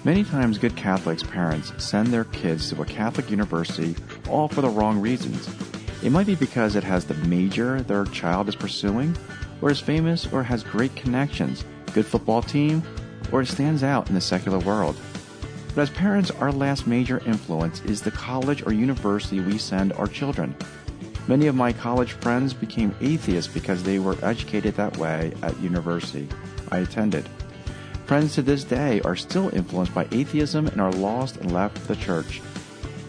Many times good Catholics' parents send their kids to a Catholic university all for the wrong reasons. It might be because it has the major their child is pursuing, or is famous, or has great connections, good football team, or it stands out in the secular world. But as parents, our last major influence is the college or university we send our children. Many of my college friends became atheists because they were educated that way at university I attended. Friends to this day are still influenced by atheism and are lost and left the church,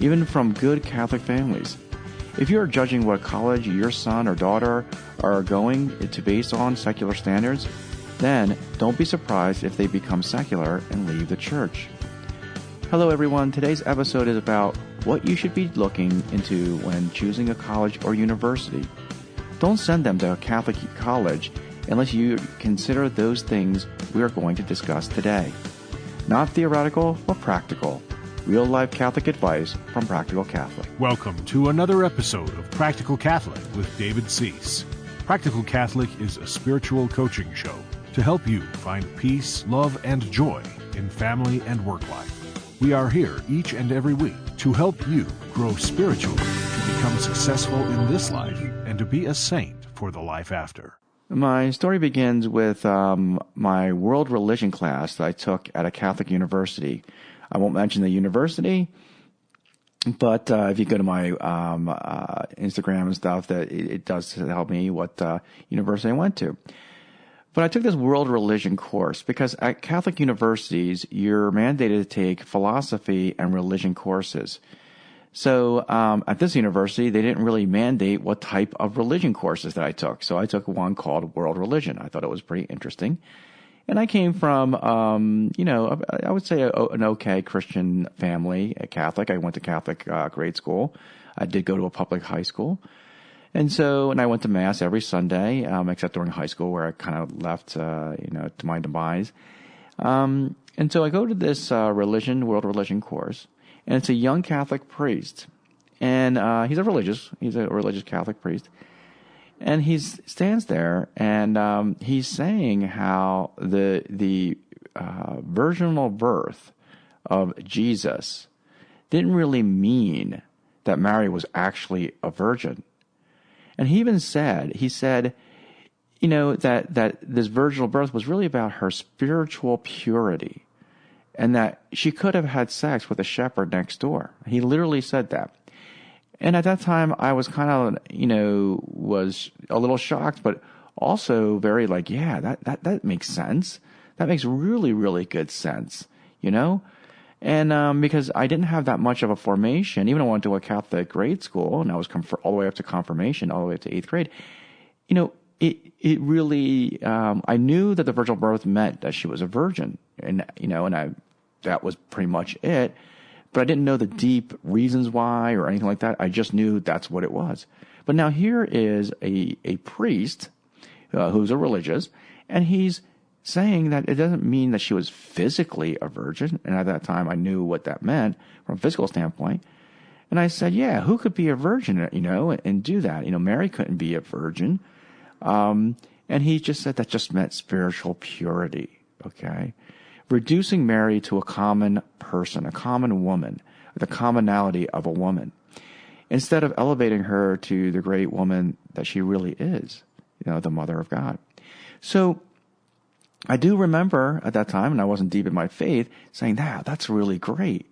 even from good Catholic families. If you are judging what college your son or daughter are going to based on secular standards, then don't be surprised if they become secular and leave the church. Hello everyone, today's episode is about what you should be looking into when choosing a college or university. Don't send them to a Catholic college unless you consider those things we are going to discuss today. Not theoretical, but practical. Real-life Catholic advice from Practical Catholic. Welcome to another episode of Practical Catholic with David Suess. Practical Catholic is a spiritual coaching show to help you find peace, love, and joy in family and work life. We are here each and every week to help you grow spiritually, to become successful in this life, and to be a saint for the life after. My story begins with my world religion class that I took at a Catholic university. I won't mention the university, but if you go to my Instagram and stuff, that it does help me what university I went to. But I took this world religion course because at Catholic universities, you're mandated to take philosophy and religion courses. So at this university, they didn't really mandate what type of religion courses that I took. So I took one called World Religion. I thought it was pretty interesting. And I came from, I would say an okay Christian family, a Catholic. I went to Catholic grade school. I did go to a public high school. And I went to Mass every Sunday, except during high school where I kind of left, to my demise. And so I go to this world religion course. And it's a young Catholic priest, and he's a religious Catholic priest, and he stands there and he's saying how the virginal birth of Jesus didn't really mean that Mary was actually a virgin, and he said, that this virginal birth was really about her spiritual purity. And that she could have had sex with a shepherd next door. He literally said that. And at that time, I was kind of, was a little shocked, but also very like, yeah, that makes sense. That makes really, really good sense, And because I didn't have that much of a formation, even though I went to a Catholic grade school, and I was all the way up to confirmation, all the way up to 8th grade, it really, I knew that the virginal birth meant that she was a virgin, and that was pretty much it. But I didn't know the deep reasons why or anything like that. I just knew that's what it was. But now here is a priest who's a religious, and he's saying that it doesn't mean that she was physically a virgin. And at that time, I knew what that meant from a physical standpoint. And I said, yeah, who could be a virgin, and do that? Mary couldn't be a virgin. And he just said that just meant spiritual purity, okay? Reducing Mary to a common person, a common woman, the commonality of a woman, instead of elevating her to the great woman that she really is, the Mother of God. So I do remember at that time, and I wasn't deep in my faith, saying, that's really great.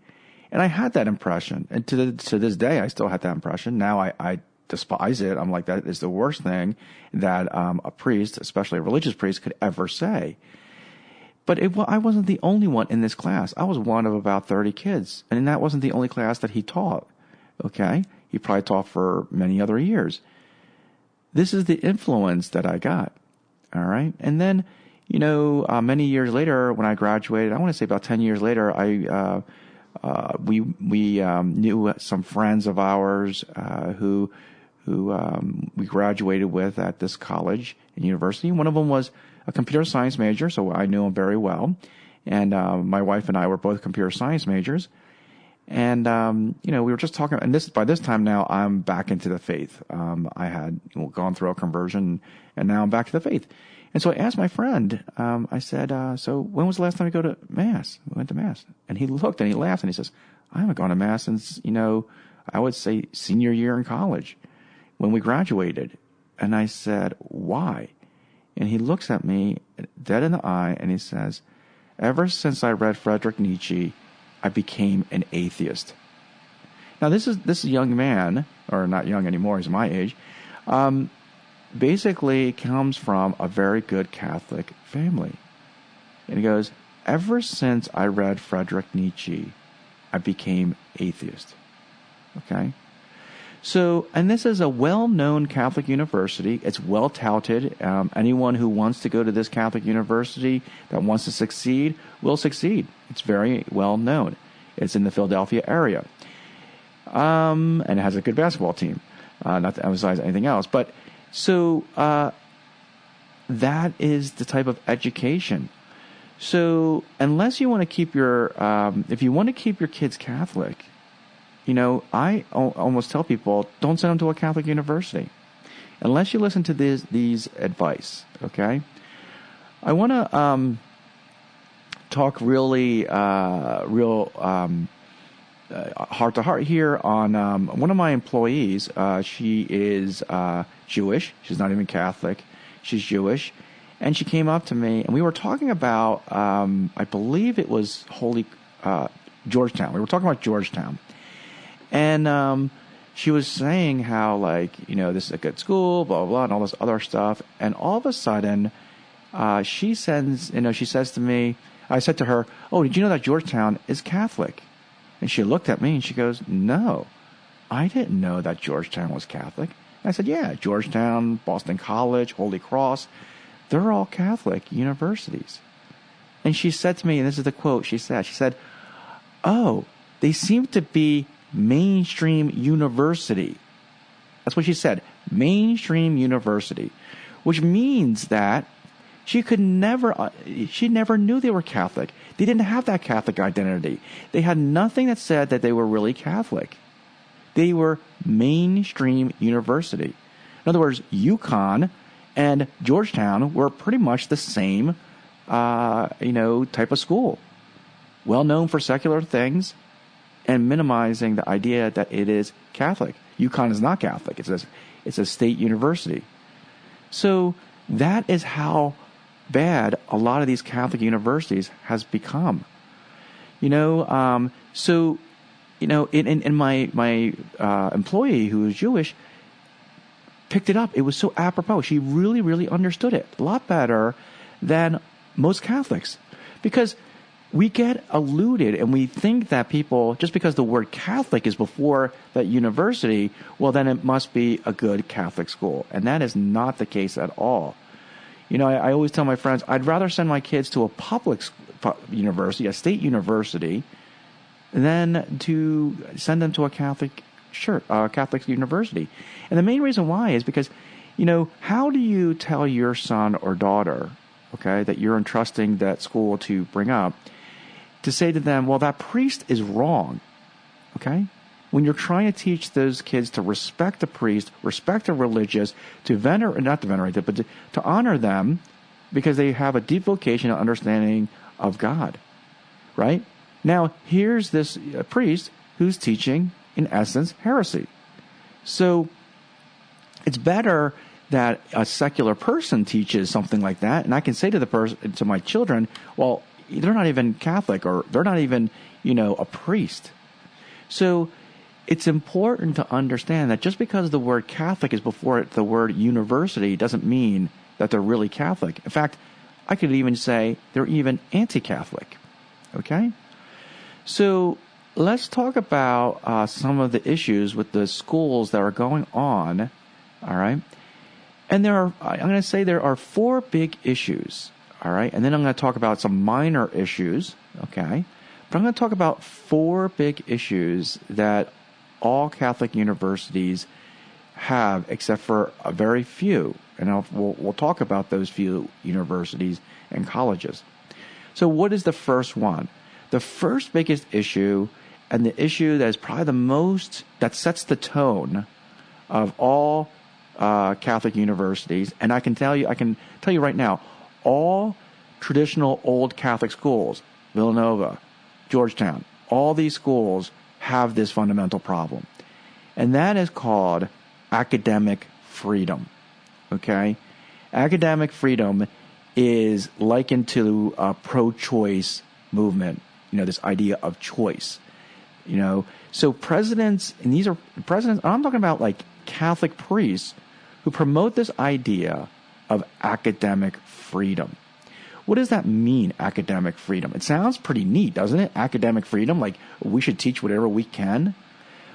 And I had that impression. And to this day, I still had that impression. Now I despise it. I'm like, that is the worst thing that a priest, especially a religious priest, could ever say. But I wasn't the only one in this class. I was one of about 30 kids. And that wasn't the only class that he taught. Okay? He probably taught for many other years. This is the influence that I got. All right? And then, many years later, when I graduated, I want to say about 10 years later, we knew some friends of ours who we graduated with at this college and university. One of them was a computer science major, so I knew him very well. And my wife and I were both computer science majors. And we were just talking. And by this time now, I'm back into the faith. I had gone through a conversion, and now I'm back to the faith. And so I asked my friend, I said, so when was the last time you go to Mass? We went to Mass. And he looked and he laughed and he says, I haven't gone to Mass since, I would say senior year in college when we graduated. And I said, why? And he looks at me dead in the eye and he says, ever since I read Friedrich Nietzsche, I became an atheist. Now this young man, or not young anymore, he's my age, basically comes from a very good Catholic family. And he goes, ever since I read Friedrich Nietzsche, I became atheist. Okay? So, and this is a well-known Catholic university. It's well-touted. Anyone who wants to go to this Catholic university that wants to succeed will succeed. It's very well-known. It's in the Philadelphia area. And it has a good basketball team. Not to emphasize anything else. But, so, that is the type of education. So, unless you want to keep if you want to keep your kids Catholic, I almost tell people, don't send them to a Catholic university unless you listen to these advice, okay? I want to talk really real heart to heart here on one of my employees. She is Jewish. She's not even Catholic. She's Jewish. And she came up to me, and we were talking about, I believe it was Georgetown. We were talking about Georgetown. And she was saying how, this is a good school, blah, blah, blah, and all this other stuff. And all of a sudden, she says to me, I said to her, oh, did you know that Georgetown is Catholic? And she looked at me and she goes, no, I didn't know that Georgetown was Catholic. And I said, yeah, Georgetown, Boston College, Holy Cross, they're all Catholic universities. And she said to me, and this is the quote she said, oh, they seem to be mainstream university. That's what she said, mainstream university, which means that she never knew they were Catholic. They didn't have that Catholic identity. They had nothing that said that they were really Catholic. They were mainstream university. In other words, UConn and Georgetown were pretty much the same, type of school. Well known for secular things and minimizing the idea that it is Catholic. UConn is not Catholic. It's a state university. So that is how bad a lot of these Catholic universities has become. In my employee who is Jewish picked it up. It was so apropos. She really, really understood it a lot better than most Catholics, because we get eluded and we think that people, just because the word Catholic is before that university, well, then it must be a good Catholic school. And that is not the case at all. I always tell my friends, I'd rather send my kids to a public university, a state university, than to send them to a Catholic university. And the main reason why is because, how do you tell your son or daughter, okay, that you're entrusting that school to bring up, to say to them, well, that priest is wrong, okay? When you're trying to teach those kids to respect the priest, respect the religious, not to venerate them, but to honor them because they have a deep vocation and understanding of God, right? Now, here's this priest who's teaching, in essence, heresy. So it's better that a secular person teaches something like that, and I can say to my children, well, they're not even Catholic, or they're not even, a priest. So it's important to understand that just because the word Catholic is before it, the word university, doesn't mean that they're really Catholic. In fact, I could even say they're even anti-Catholic. Okay? So let's talk about some of the issues with the schools that are going on. All right? And I'm going to say there are 4 big issues. All right? And then I'm going to talk about some minor issues. Okay? But I'm going to talk about 4 big issues that all Catholic universities have, except for a very few. And we'll talk about those few universities and colleges. So what is the first one? The first biggest issue, and the issue that is probably the most, that sets the tone of all Catholic universities, and I can tell you right now, all traditional old Catholic schools, Villanova, Georgetown, all these schools have this fundamental problem. And that is called academic freedom. Okay? Academic freedom is likened to a pro-choice movement, this idea of choice. So presidents, and these are presidents, I'm talking about like Catholic priests who promote this idea of academic freedom. What does that mean, academic freedom? It sounds pretty neat, doesn't it? Academic freedom, like we should teach whatever we can.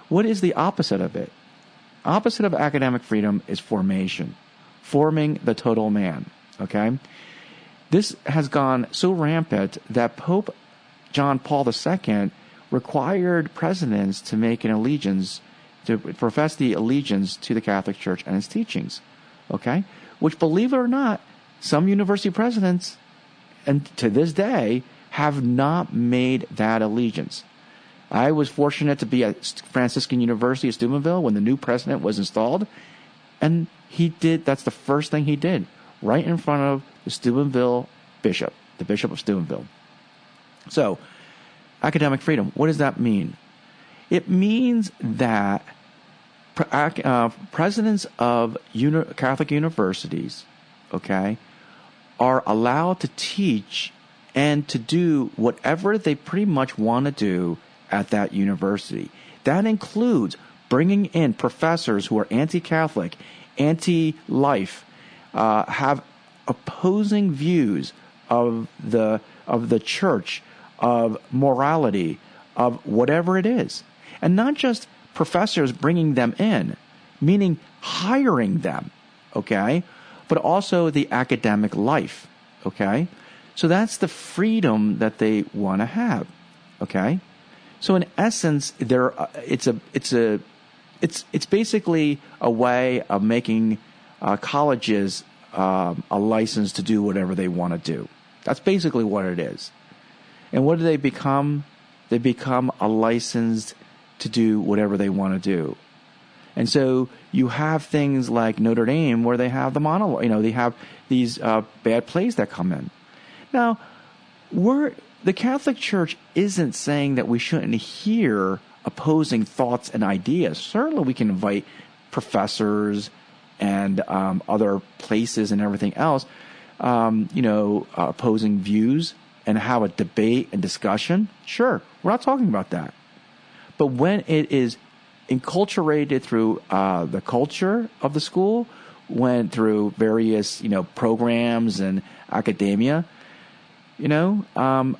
What is the opposite of it? Opposite of academic freedom is formation, forming the total man, okay? This has gone so rampant that Pope John Paul II required presidents to make an allegiance, to profess the allegiance to the Catholic Church and its teachings, okay? Which, believe it or not, some university presidents, and to this day, have not made that allegiance. I was fortunate to be at Franciscan University at Steubenville when the new president was installed, and that's the first thing he did, right in front of the Steubenville bishop, the Bishop of Steubenville. So, academic freedom, what does that mean? It means that presidents of Catholic universities, okay, are allowed to teach and to do whatever they pretty much want to do at that university. That includes bringing in professors who are anti-Catholic, anti-life, have opposing views of the church, of morality, of whatever it is. And not just professors bringing them in, meaning hiring them, okay, but also the academic life, okay? So that's the freedom that they want to have, okay? So in essence, it's basically a way of making colleges a license to do whatever they want to do. That's basically what it is. And what do they become? They become a license to do whatever they want to do. And so you have things like Notre Dame where they have the monologue, they have these bad plays that come in. Now, the Catholic Church isn't saying that we shouldn't hear opposing thoughts and ideas. Certainly we can invite professors and other places and everything else, opposing views and have a debate and discussion. Sure, we're not talking about that. But when it is enculturated through the culture of the school, went through various, programs and academia, you want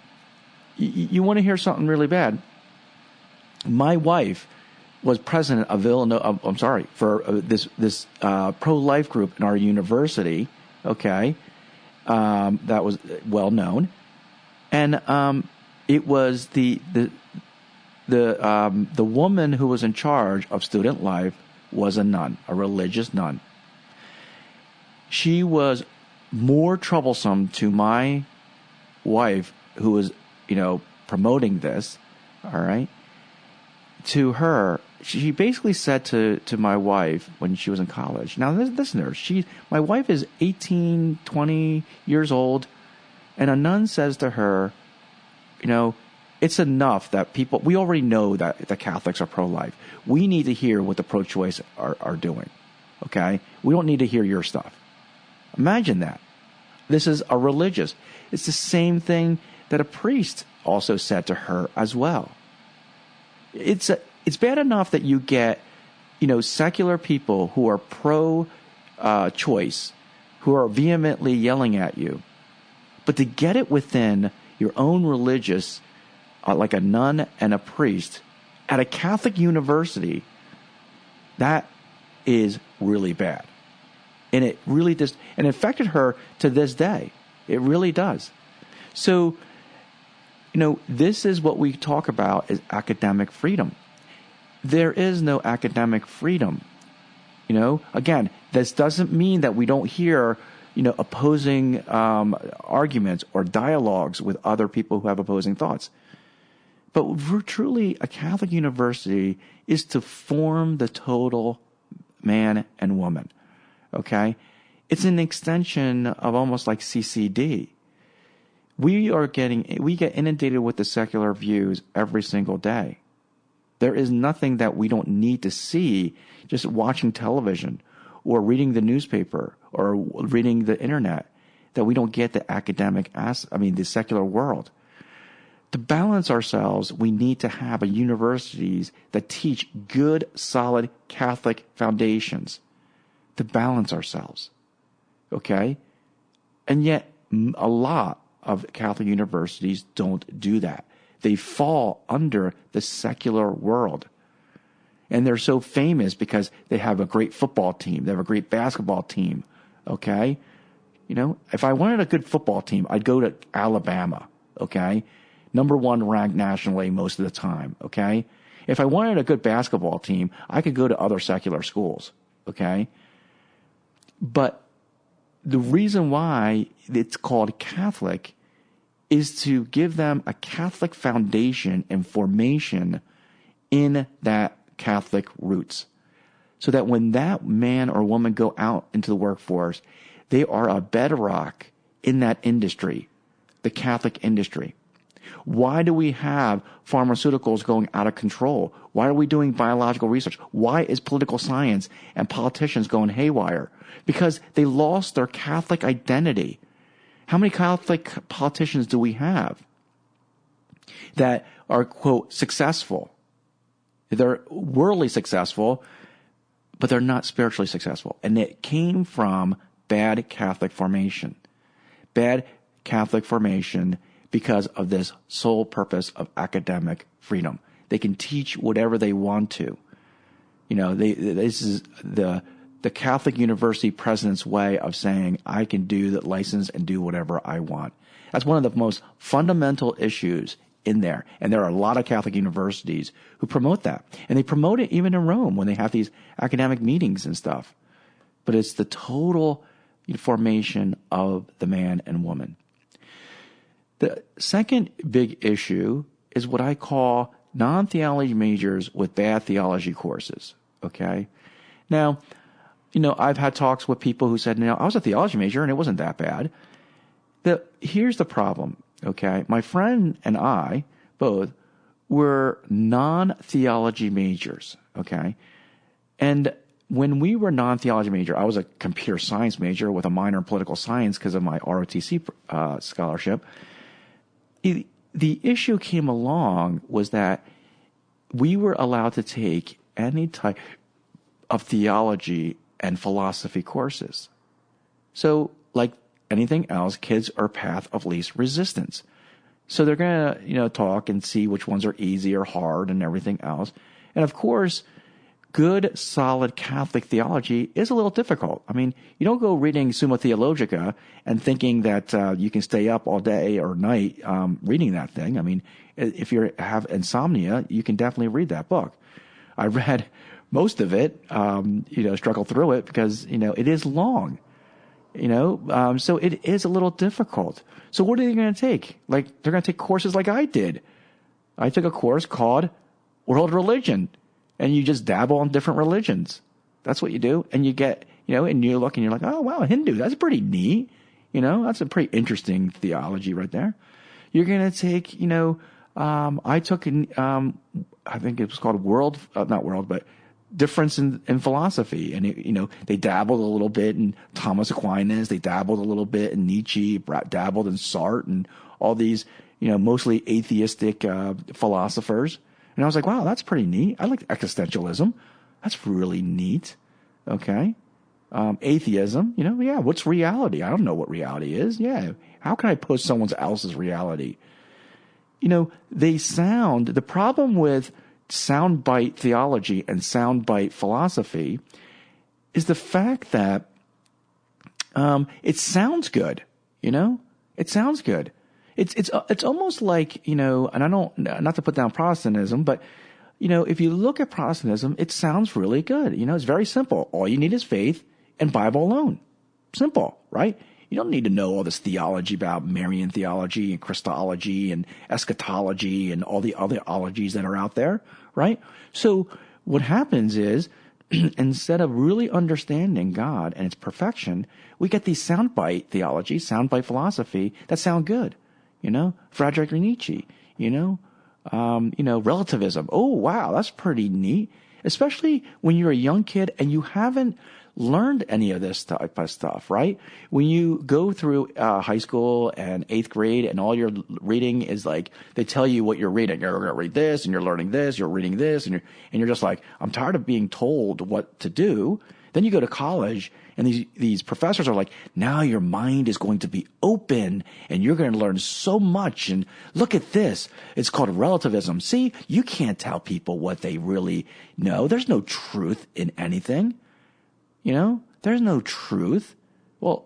to hear something really bad. My wife was president of Villanova. For this pro-life group in our university. Okay, that was well known, and it was the woman who was in charge of student life was a nun, a religious nun. She was more troublesome to my wife, who was, promoting this, all right? To her, she basically said to my wife when she was in college, now listen to her, my wife is 18, 20 years old, and a nun says to her, it's enough that we already know that the Catholics are pro-life. We need to hear what the pro-choice are doing, okay? We don't need to hear your stuff. Imagine that. This is a religious. It's the same thing that a priest also said to her as well. It's bad enough that you get, secular people who are pro-choice, who are vehemently yelling at you. But to get it within your own religious, like a nun and a priest, at a Catholic university, that is really bad. And it really just, and it affected her to this day. It really does. So, this is what we talk about as academic freedom. There is no academic freedom. Again, this doesn't mean that we don't hear, opposing arguments or dialogues with other people who have opposing thoughts. But truly, a Catholic university is to form the total man and woman. Okay? It's an extension of almost like CCD. We get inundated with the secular views every single day. There is nothing that we don't need to see just watching television or reading the newspaper or reading the internet that we don't get the the secular world. To balance ourselves, we need to have universities that teach good, solid Catholic foundations to balance ourselves. Okay? And yet, a lot of Catholic universities don't do that. They fall under the secular world. And they're so famous because they have a great football team. They have a great basketball team. Okay? You know, if I wanted a good football team, I'd go to Alabama. Okay? Number 1 ranked nationally most of the time. Okay? If I wanted a good basketball team, I could go to other secular schools. Okay? But the reason why it's called Catholic is to give them a Catholic foundation and formation in that Catholic roots. So that when that man or woman go out into the workforce, they are a bedrock in that industry, the Catholic industry. Why do we have pharmaceuticals going out of control? Why are we doing biological research? Why is political science and politicians going haywire? Because they lost their Catholic identity. How many Catholic politicians do we have that are, quote, successful? They're worldly successful, but they're not spiritually successful. And it came from bad Catholic formation. Bad Catholic formation because of this sole purpose of academic freedom. They can teach whatever they want to. You know, this is the Catholic University president's way of saying, I can do the license and do whatever I want. That's one of the most fundamental issues in there. And there are a lot of Catholic universities who promote that. And they promote it even in Rome when they have these academic meetings and stuff. But it's the total formation of the man and woman. The second big issue is what I call non-theology majors with bad theology courses. Okay? Now, you know, I've had talks with people who said, no, I was a theology major and it wasn't that bad. Here's the problem, okay? My friend and I both were non-theology majors, okay? And when we were non-theology major, I was a computer science major with a minor in political science because of my ROTC scholarship. The issue came along was that we were allowed to take any type of theology and philosophy courses. So, like anything else, kids are path of least resistance. So they're going to, talk and see which ones are easy or hard and everything else. And of course, good, solid Catholic theology is a little difficult. I mean, you don't go reading Summa Theologica and thinking that you can stay up all day or night reading that thing. I mean, if you have insomnia, you can definitely read that book. I read most of it, struggle through it because, it is long, so it is a little difficult. So what are they going to take? Like, they're going to take courses like I did. I took a course called World Religion, and you just dabble in different religions. That's what you do. And you get, and you look and you're like, oh, wow, Hindu, that's pretty neat. That's a pretty interesting theology right there. You're going to take, I took, I think it was called difference in philosophy. And, they dabbled a little bit in Thomas Aquinas. They dabbled a little bit in Nietzsche, dabbled in Sartre and all these, mostly atheistic philosophers. And I was like, wow, that's pretty neat. I like existentialism. That's really neat. Okay. Atheism, what's reality? I don't know what reality is. Yeah. How can I post someone else's reality? The problem with soundbite theology and soundbite philosophy is the fact that it sounds good. It sounds good. It's almost like, and I don't, not to put down Protestantism, but, if you look at Protestantism, it sounds really good. It's very simple. All you need is faith and Bible alone. Simple, right? You don't need to know all this theology about Marian theology and Christology and eschatology and all the other ologies that are out there, right? So what happens is instead of really understanding God and its perfection, we get these soundbite theology, soundbite philosophy that sound good. Friedrich Nietzsche, relativism. Oh, wow, that's pretty neat. Especially when you're a young kid and you haven't learned any of this type of stuff, right? When you go through high school and 8th grade and all your reading is like, they tell you what you're reading. You're going to read this and you're learning this, you're reading this, and you're just like, I'm tired of being told what to do. Then you go to college and these professors are like, now your mind is going to be open and you're going to learn so much. And look at this. It's called relativism. See, you can't tell people what they really know. There's no truth in anything. There's no truth. Well,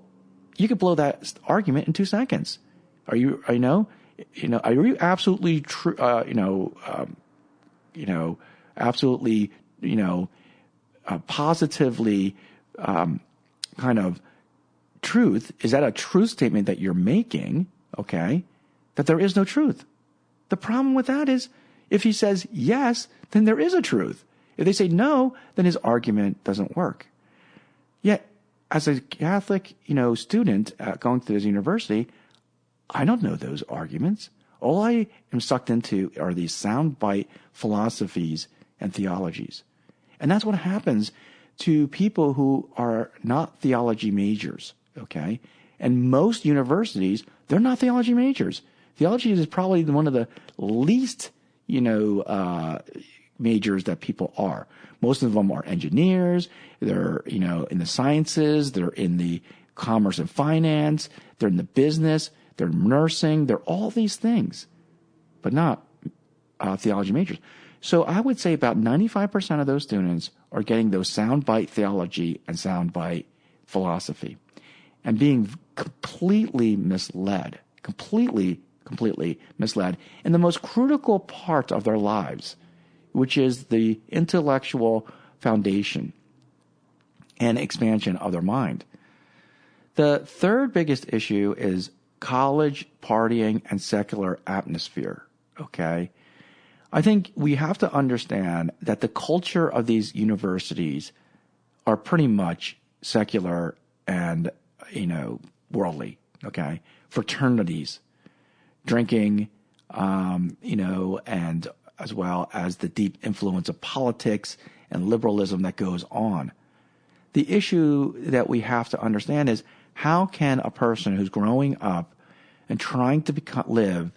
you could blow that argument in 2 seconds. Are you absolutely true? Absolutely, positively, kind of truth. Is that a truth statement that you're making? Okay. That there is no truth. The problem with that is if he says yes, then there is a truth. If they say no, then his argument doesn't work. Yet, as a Catholic, student going through this university, I don't know those arguments. All I am sucked into are these soundbite philosophies and theologies. And that's what happens to people who are not theology majors, okay? And most universities, they're not theology majors. Theology is probably one of the least, majors that people are. Most of them are engineers. They're, in the sciences. They're in the commerce and finance. They're in the business. They're nursing. They're all these things, but not theology majors. So I would say about 95% of those students are getting those soundbite theology and soundbite philosophy and being completely misled in the most critical part of their lives, which is the intellectual foundation and expansion of their mind. The third biggest issue is college partying and secular atmosphere, okay? I think we have to understand that the culture of these universities are pretty much secular and, worldly, okay? Fraternities, drinking, and as well as the deep influence of politics and liberalism that goes on. The issue that we have to understand is how can a person who's growing up and trying to live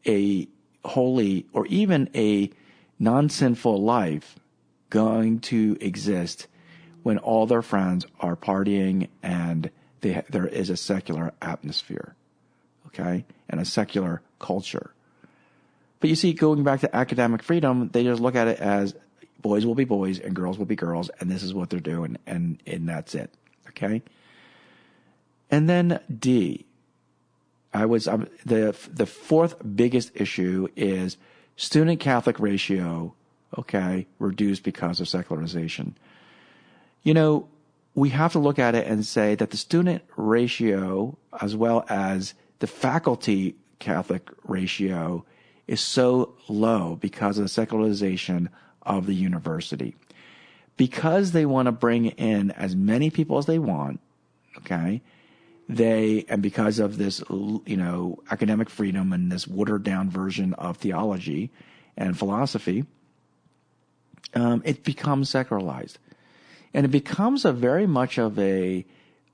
a holy or even a non-sinful life going to exist when all their friends are partying and there is a secular atmosphere, okay, and a secular culture. But you see, going back to academic freedom, they just look at it as boys will be boys and girls will be girls, and this is what they're doing, and that's it, okay? And then D, the fourth biggest issue is student Catholic ratio, okay, reduced because of secularization. We have to look at it and say that the student ratio as well as the faculty Catholic ratio is so low because of the secularization of the university. Because they want to bring in as many people as they want, okay, and because of this, academic freedom and this watered down version of theology and philosophy, it becomes secularized. And it becomes a very much of a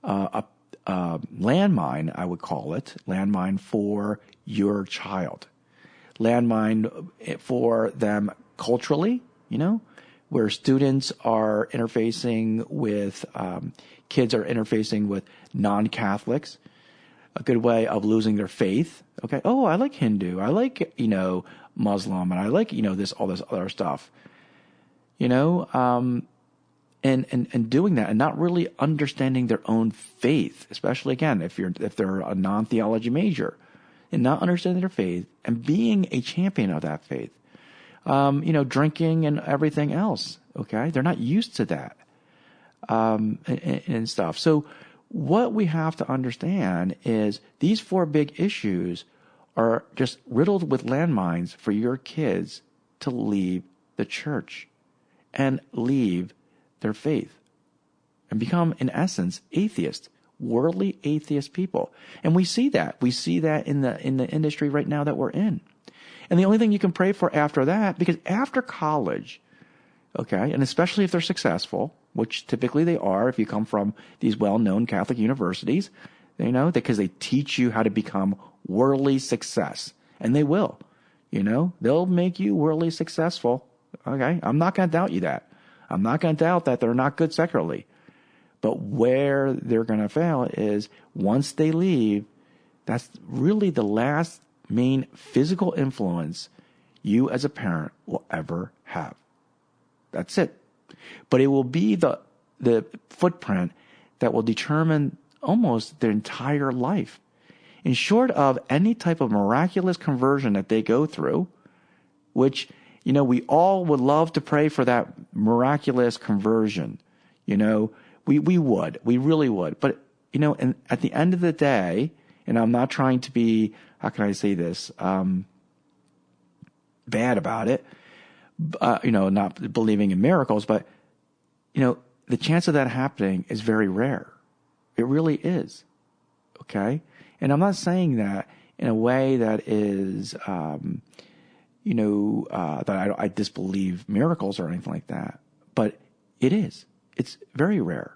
landmine, I would call it, landmine for your child. Landmine for them culturally, where students are interfacing with, kids are interfacing with non-Catholics, a good way of losing their faith. Okay. Oh, I like Hindu. I like, Muslim, and I like, all this other stuff, and doing that and not really understanding their own faith, especially again, if they're a non-theology major, and not understanding their faith and being a champion of that faith. Drinking and everything else. Okay. They're not used to that. And stuff. So what we have to understand is these four big issues are just riddled with landmines for your kids to leave the church and leave their faith and become, in essence, atheists, worldly atheist people. And we see that. We see that in the industry right now that we're in. And the only thing you can pray for after that, because after college, okay, and especially if they're successful, which typically they are if you come from these well-known Catholic universities, because they teach you how to become worldly success. And they will. They'll make you worldly successful. Okay, I'm not going to doubt you that. I'm not going to doubt that they're not good secularly. But where they're going to fail is once they leave, that's really the last main physical influence you as a parent will ever have. That's it. But it will be the footprint that will determine almost their entire life. In short of any type of miraculous conversion that they go through, which, we all would love to pray for that miraculous conversion. We really would. But, and at the end of the day, and I'm not trying to be, how can I say this, bad about it, not believing in miracles, but, the chance of that happening is very rare. It really is. Okay? And I'm not saying that in a way that is, that I disbelieve miracles or anything like that. But it is. It's very rare.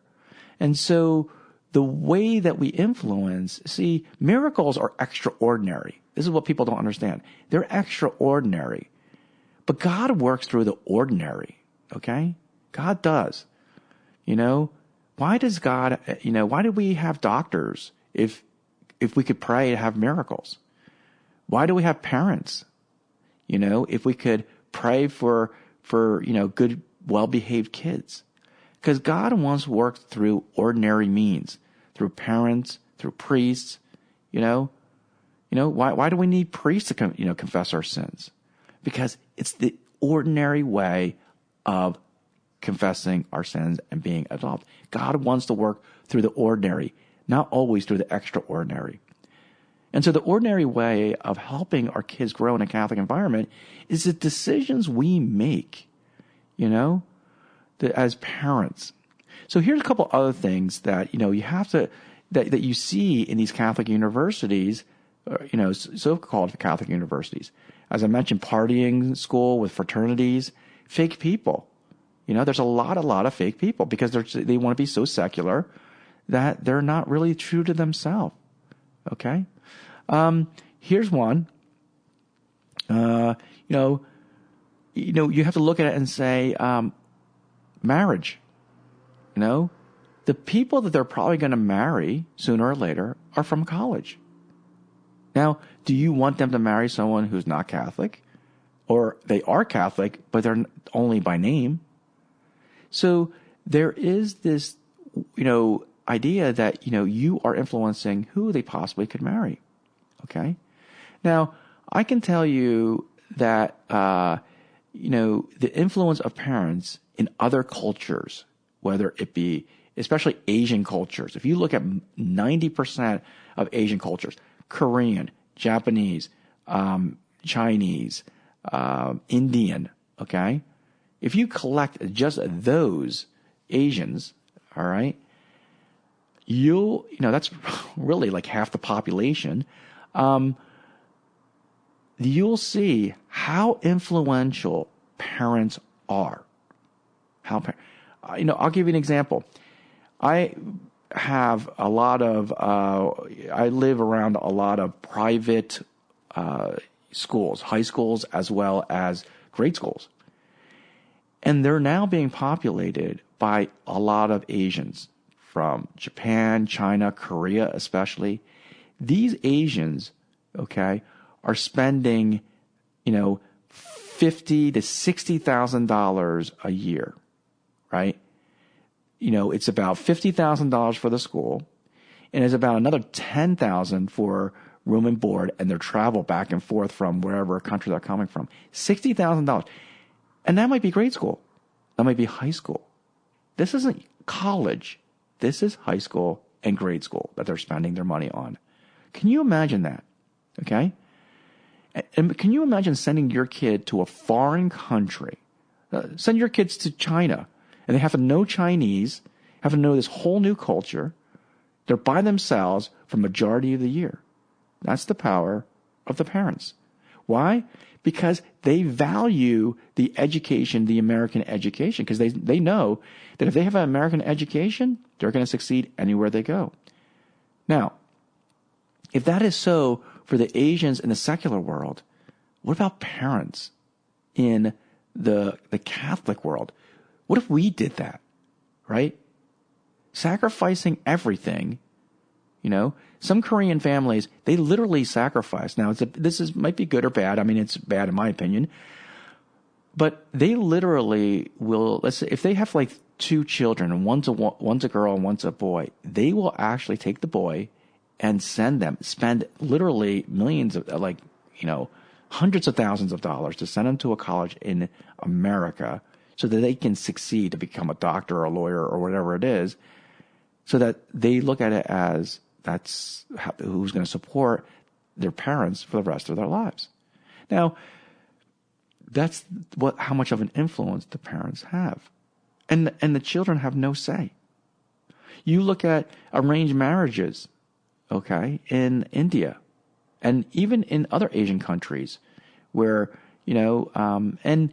And so the way that we influence, see, miracles are extraordinary. This is what people don't understand. They're extraordinary. But God works through the ordinary. Okay? God does. Why does God, why do we have doctors if we could pray to have miracles? Why do we have parents? If we could pray for good, well-behaved kids. Because God wants to work through ordinary means, through parents, through priests, why do we need priests to confess our sins? Because it's the ordinary way of confessing our sins and being absolved. God wants to work through the ordinary, not always through the extraordinary. And so the ordinary way of helping our kids grow in a Catholic environment is the decisions we make, as parents. So here's a couple other things that, you have to, that you see in these Catholic universities, so-called Catholic universities. As I mentioned, partying school with fraternities, fake people. There's a lot of fake people because they want to be so secular that they're not really true to themselves. Okay? Here's one. You have to look at it and say, marriage. The people that they're probably going to marry sooner or later are from college. Now, do you want them to marry someone who's not Catholic? Or they are Catholic, but they're only by name? So there is this, idea that, you are influencing who they possibly could marry. Okay? Now, I can tell you that, the influence of parents in other cultures, whether it be, especially Asian cultures. If you look at 90% of Asian cultures, Korean, Japanese, Chinese, Indian, okay? If you collect just those Asians, all right, that's really like half the population. You'll see how influential parents are. I'll give you an example. I have a lot of, I live around a lot of private schools, high schools, as well as grade schools. And they're now being populated by a lot of Asians from Japan, China, Korea especially. These Asians, okay, are spending, $50,000 to $60,000 a year, right? It's about $50,000 for the school, and it's about another $10,000 for room and board and their travel back and forth from wherever country they're coming from. $60,000. And that might be grade school. That might be high school. This isn't college. This is high school and grade school that they're spending their money on. Can you imagine that? Okay? And can you imagine sending your kid to a foreign country? Send your kids to China And they have to know Chinese, have to know this whole new culture. They're by themselves for majority of the year. That's the power of the parents. Why? Because they value the education, the American education, because they know that if they have an American education, they're going to succeed anywhere they go. Now, if that is so for the Asians in the secular world, what about parents in the Catholic world? What if we did that, right? Sacrificing everything, some Korean families, they literally sacrifice. Now, might be good or bad. I mean, it's bad in my opinion. But they literally will, let's say, if they have like 2 children, and one's a girl and one's a boy, they will actually take the boy and spend literally millions of, hundreds of thousands of dollars to send them to a college in America so that they can succeed to become a doctor or a lawyer or whatever it is, so that they look at it as that's who's going to support their parents for the rest of their lives. Now, that's how much of an influence the parents have. And the children have no say. You look at arranged marriages, okay, in India and even in other Asian countries where, and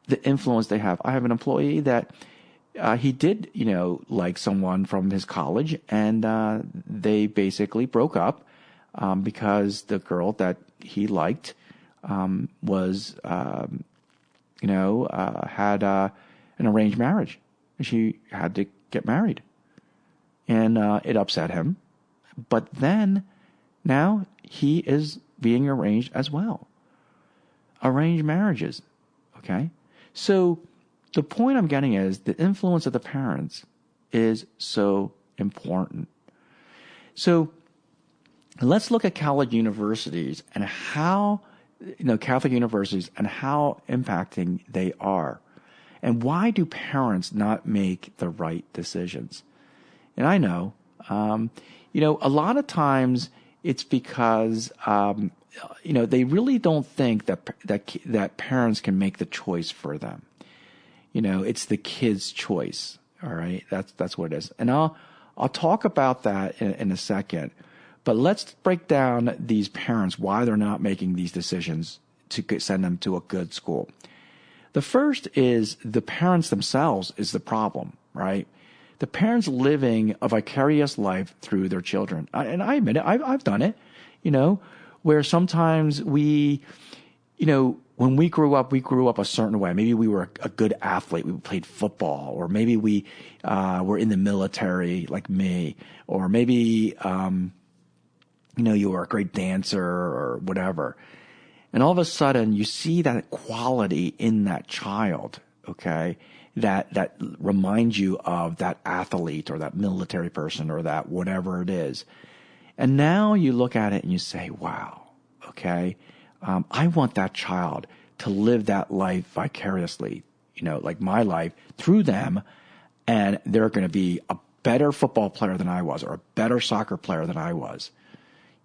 the influence they have. I have an employee that he did, like someone from his college, and they basically broke up because the girl that he liked was, had an arranged marriage. She had to get married. And it upset him. But then, now he is being arranged as well. Arranged marriages, okay? So the point I'm getting is the influence of the parents is so important. So let's look at college universities and how, Catholic universities and how impacting they are. And why do parents not make the right decisions? And I know, a lot of times it's because, they really don't think that parents can make the choice for them. It's the kid's choice. All right. That's what it is. And I'll talk about that in a second, but let's break down these parents, why they're not making these decisions to send them to a good school. The first is the parents themselves is the problem, right? The parents living a vicarious life through their children. And I admit it, I've done it, where sometimes we, when we grew up a certain way. Maybe we were a good athlete. We played football, or maybe we were in the military like me, or maybe, you were a great dancer or whatever. And all of a sudden you see that quality in that child, okay, that reminds you of that athlete or that military person or that whatever it is. And now you look at it and you say, wow, okay, I want that child to live that life vicariously, like my life through them. And they're going to be a better football player than I was, or a better soccer player than I was,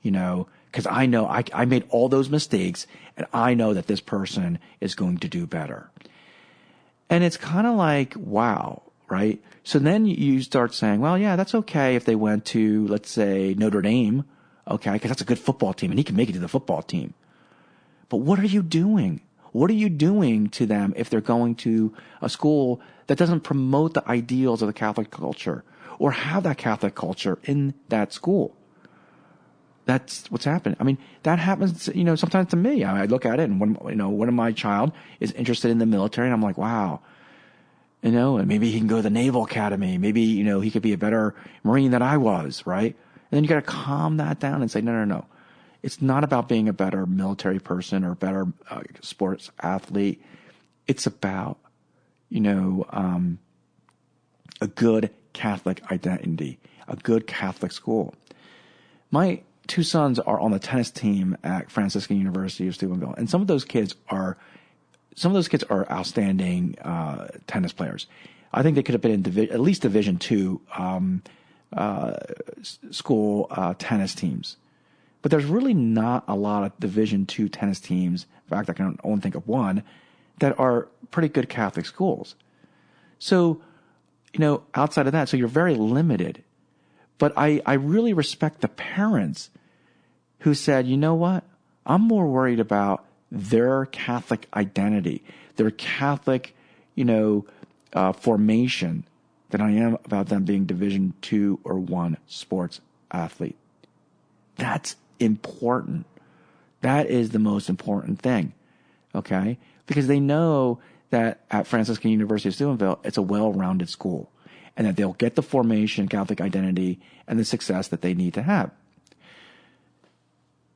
because I know I made all those mistakes, and I know that this person is going to do better. And it's kind of like, wow, right? So then you start saying, well, yeah, that's okay if they went to, let's say, Notre Dame, okay, because that's a good football team, and he can make it to the football team. But what are you doing? What are you doing to them if they're going to a school that doesn't promote the ideals of the Catholic culture or have that Catholic culture in that school? That's what's happened. I mean, that happens, sometimes to me. I look at it, and one of my child is interested in the military, and I'm like, wow, and maybe he can go to the Naval Academy. Maybe, he could be a better Marine than I was, right? And then you got to calm that down and say, no. It's not about being a better military person or a better sports athlete. It's about, a good Catholic identity, a good Catholic school. My 2 sons are on the tennis team at Franciscan University of Steubenville, and some of those kids are outstanding tennis players. I think they could have been in at least Division II school tennis teams. But there's really not a lot of Division II tennis teams. In fact, I can only think of one that are pretty good Catholic schools. So outside of that, so you're very limited. But I really respect the parents who said, you know what? I'm more worried about their Catholic identity, their Catholic, formation than I am about them being Division II or I sports athlete. That's important. That is the most important thing, okay? Because they know that at Franciscan University of Steubenville, it's a well-rounded school, and that they'll get the formation, Catholic identity, and the success that they need to have.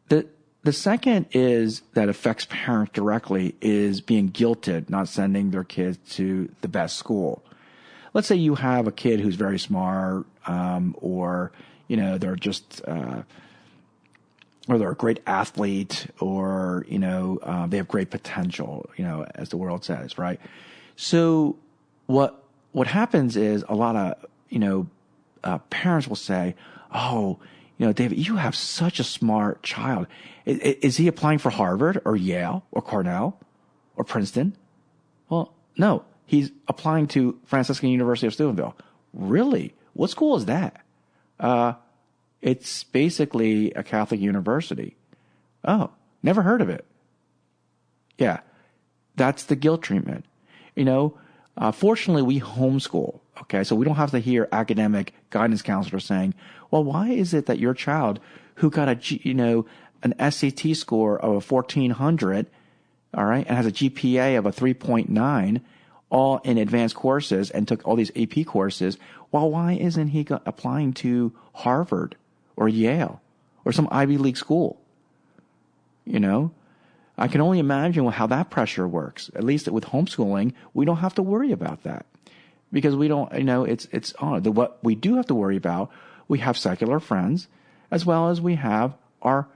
The second is that affects parents directly is being guilted, not sending their kids to the best school. Let's say you have a kid who's very smart, or they're just, or they're a great athlete, or they have great potential, as the world says, right? So what happens is a lot of parents will say, "Oh, David, you have such a smart child. Is he applying for Harvard or Yale or Cornell or Princeton?" Well, no, he's applying to Franciscan University of Steubenville. Really? What school is that? It's basically a Catholic university. Oh, never heard of it. Yeah, that's the guilt treatment. Fortunately, we homeschool. Okay, so we don't have to hear academic guidance counselors saying, "Well, why is it that your child who got an SAT score of a 1400, all right, and has a GPA of a 3.9, all in advanced courses and took all these AP courses, well, why isn't he applying to Harvard or Yale or some Ivy League school?" I can only imagine how that pressure works. At least with homeschooling, we don't have to worry about that because we don't, it's on. What we do have to worry about, we have secular friends as well as we have our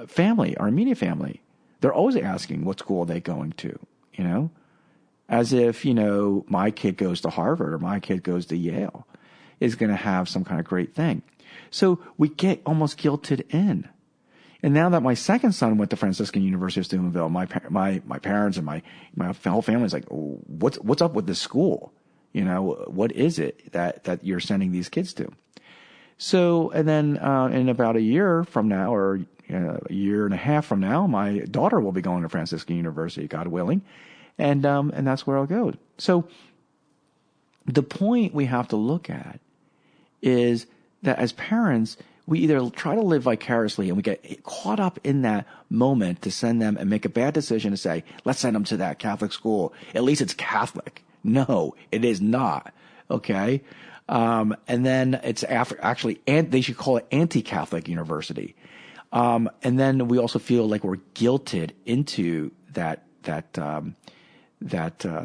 family, our immediate family. They're always asking what school are they going to, as if, my kid goes to Harvard or my kid goes to Yale is going to have some kind of great thing. So we get almost guilted in. And now that my second son went to Franciscan University of Steubenville, my parents and my whole family is like, "Oh, what's up with this school? What is it that you're sending these kids to?" So, and then in about a year from now, or a year and a half from now, my daughter will be going to Franciscan University, God willing, and that's where I'll go. So, the point we have to look at is that as parents, we either try to live vicariously and we get caught up in that moment to send them and make a bad decision to say, let's send them to that Catholic school. At least it's Catholic. No, it is not. Okay. And then it's they should call it anti-Catholic university. And then we also feel like we're guilted into that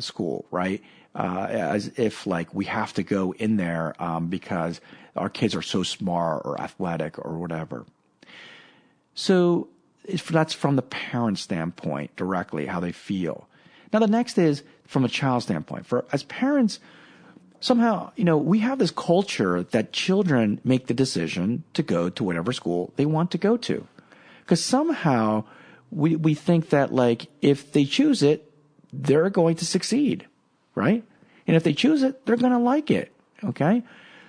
school, right? As if like we have to go in there, because our kids are so smart or athletic or whatever. So that's from the parent standpoint directly, how they feel. Now the next is from a child standpoint. As parents, somehow, we have this culture that children make the decision to go to whatever school they want to go to. Because somehow we think that like if they choose it, they're going to succeed, right? And if they choose it, they're going to like it, okay?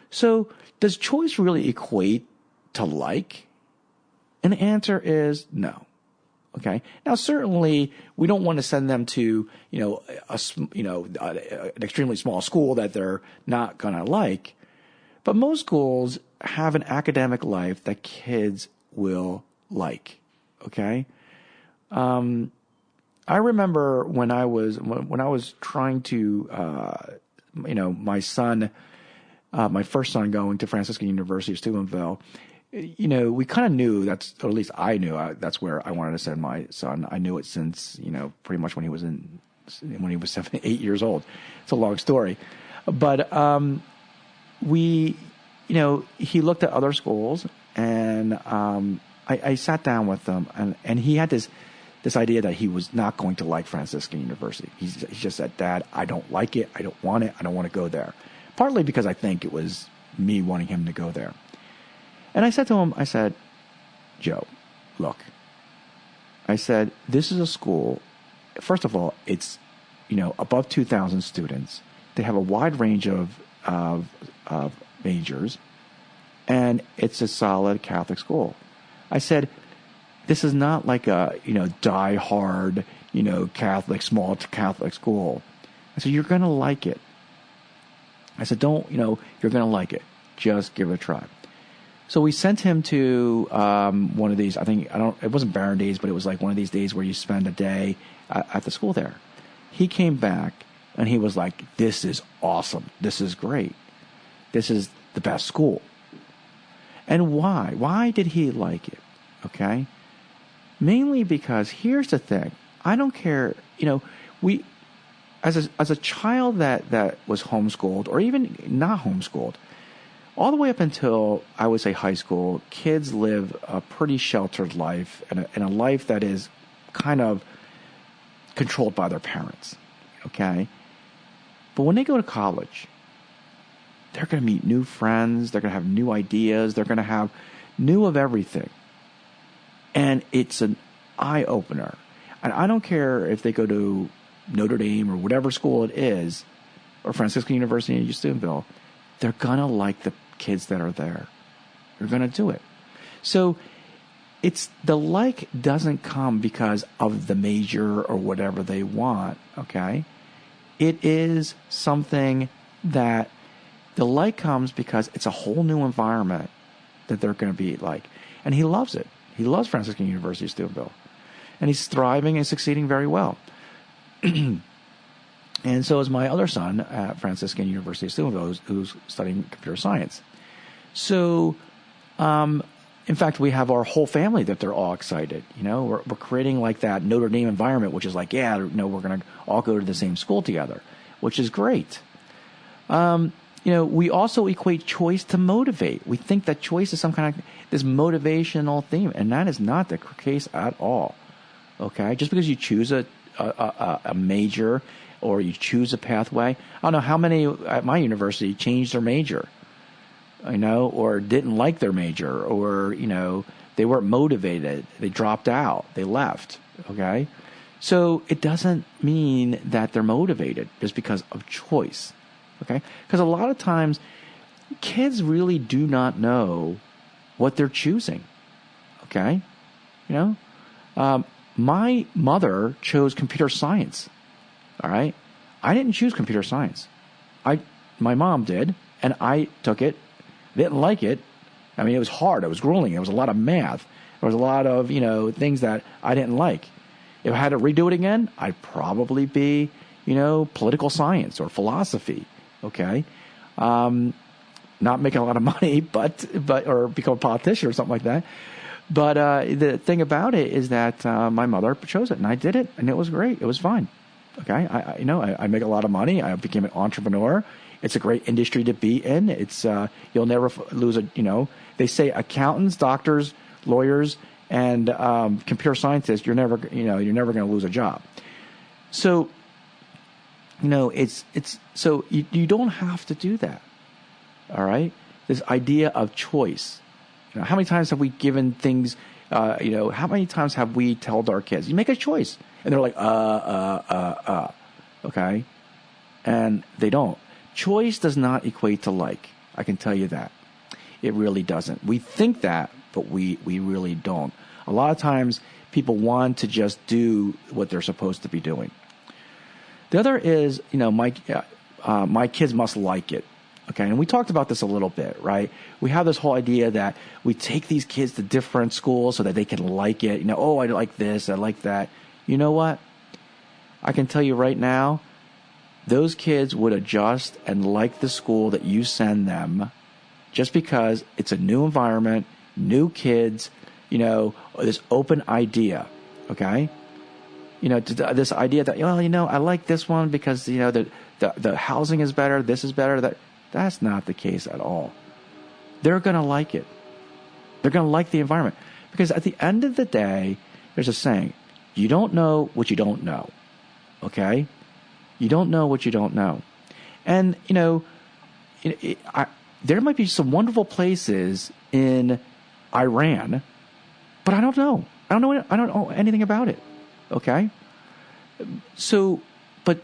So does choice really equate to like? And the answer is no. Okay. Now, certainly, we don't want to send them to an extremely small school that they're not going to like. But most schools have an academic life that kids will like. Okay. I remember when I was trying to, my son. My first son going to Franciscan University of Steubenville, we kind of knew or at least I knew that's where I wanted to send my son. I knew it since, pretty much when he was 7, 8 years old. It's a long story, but he looked at other schools, and I sat down with him, and he had this idea that he was not going to like Franciscan University. He just said, "Dad, I don't like it. I don't want it. I don't want to go there." Partly because I think it was me wanting him to go there. And I said to him, "Joe, look," I said, "this is a school. First of all, it's, above 2,000 students. They have a wide range of of majors, and it's a solid Catholic school. I said, this is not like a, die-hard, Catholic, small Catholic school. I said, you're going to like it. I said, you're going to like it. Just give it a try. So we sent him to one of these, it wasn't Barron Days, but it was like one of these days where you spend a day at the school there. He came back, and he was like, this is awesome. This is great. This is the best school. And why? Why did he like it? Okay? Mainly because here's the thing. I don't care, we, as a child that was homeschooled or even not homeschooled, all the way up until, I would say, high school, kids live a pretty sheltered life and a life that is kind of controlled by their parents, okay? But when they go to college, they're going to meet new friends, they're going to have new ideas, they're going to have new of everything. And it's an eye-opener. And I don't care if they go to Notre Dame or whatever school it is, or Franciscan University in Steubenville, they're going to like the kids that are there. They're going to do it. So it's the like doesn't come because of the major or whatever they want, okay? It is something that the like comes because it's a whole new environment that they're going to be like. And he loves it. He loves Franciscan University of Steubenville. And he's thriving and succeeding very well. And so is my other son at Franciscan University of Steubenville, who's studying computer science. So, in fact, we have our whole family that they're all excited. We're creating like that Notre Dame environment, which is like, we're going to all go to the same school together, which is great. We also equate choice to motivate. We think that choice is some kind of this motivational theme, and that is not the case at all. Okay, just because you choose a major or you choose a pathway, I don't know how many at my university changed their major, or didn't like their major, or they weren't motivated, they dropped out, they left. Okay, so it doesn't mean that they're motivated just because of choice. Okay, because a lot of times kids really do not know what they're choosing. Okay, my mother chose computer science. All right, I didn't choose computer science. My mom did, and I took it. Didn't like it. I mean, it was hard. It was grueling. There was a lot of math. There was a lot of things that I didn't like. If I had to redo it again, I'd probably be political science or philosophy. Okay, not making a lot of money, but or become a politician or something like that. But the thing about it is that my mother chose it, and I did it, and it was great. It was fine. Okay, I make a lot of money. I became an entrepreneur. It's a great industry to be in. It's you'll never lose They say accountants, doctors, lawyers, and computer scientists. You're never going to lose a job. So it's so you don't have to do that. All right, this idea of choice. How many times have we given things? How many times have we told our kids, "You make a choice," and they're like, okay, and they don't. Choice does not equate to like. I can tell you that. It really doesn't. We think that, but we really don't. A lot of times, people want to just do what they're supposed to be doing. The other is, my kids must like it. Okay, and we talked about this a little bit, right? We have this whole idea that we take these kids to different schools so that they can like it. I like this, I like that. You know what? I can tell you right now, those kids would adjust and like the school that you send them just because it's a new environment, new kids, this open idea, okay? This idea that, I like this one because, the housing is better, this is better, that's not the case at all. They're going to like it. They're going to like the environment. Because at the end of the day, there's a saying, you don't know what you don't know. Okay? You don't know what you don't know. And, there might be some wonderful places in Iran, but I don't know. I don't know anything about it. Okay? So, but